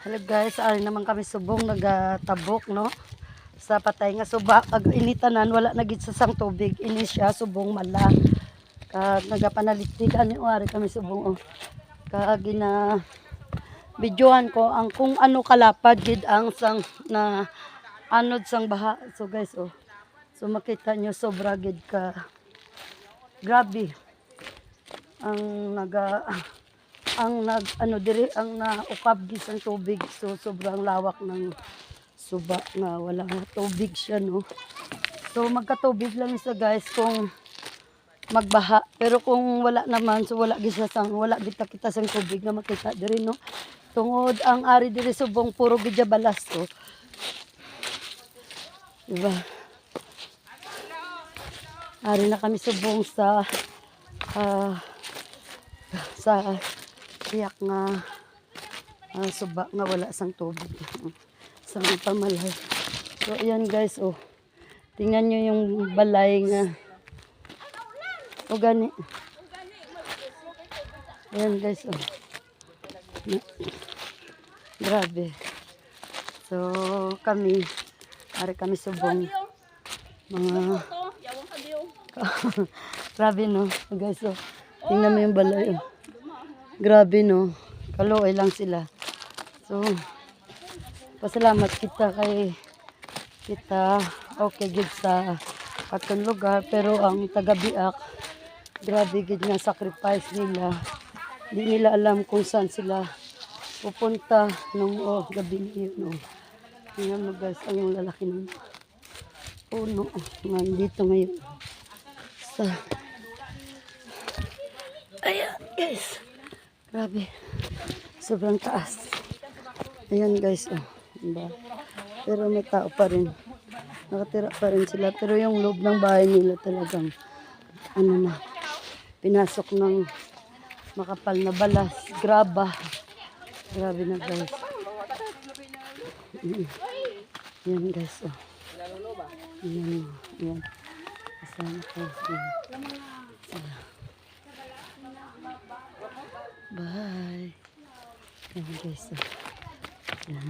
Hello guys, ari naman kami subong nagatabok no. Sa patay nga suba pag initanan wala na gid sa sang tubig. Ini siya subong mala. Kag nagapanalitikan ni ari kami subong oh. Kag gina videohan ko ang kung ano kalapad gid ang sang na anod sang baha. So guys oh. So makita nyo sobra gid ka grabe ang diri ang naukab gid ang tubig. So sobrang lawak ng suba nga wala nga tubig siya no. So magkatubig lang siya guys kung magbaha, pero kung wala naman so wala gid sang wala gid kita sang tubig nga makita diri no. Tungod ang ari diri subong puro gid balas to. Diba? Ari na kami subong sa tiyak nga suba nga wala sang tubig sang pamalay. So ayan guys oh, tingnan nyo yung balay nga o gani. Ayan guys oh, grabe. So kami ari kami subong mga grabe no guys oh, tingnan mo yung balay oh. Grabe no, kaluoy lang sila. So, pasalamat kita kay kita okay gid sa atong lugar, pero ang taga-Biak grabe gid nga sacrifice nila. Di nila alam kung saan sila pupunta nung gabi niyo no. Tingnan mo guys ang lalaki ng puno nandito ngayon sa ayan guys. Grabe. Sobrang taas. Ayan guys, oh. Diba? Pero may tao pa rin. Nakatira pa rin sila. Pero yung loob ng bahay nila talagang ano na, pinasok ng makapal na balas, graba. Grabe na guys. Ayan guys, oh. Ayan, ayan. Kasama ko. Ayan. Bye. Ayan guys. Ayan.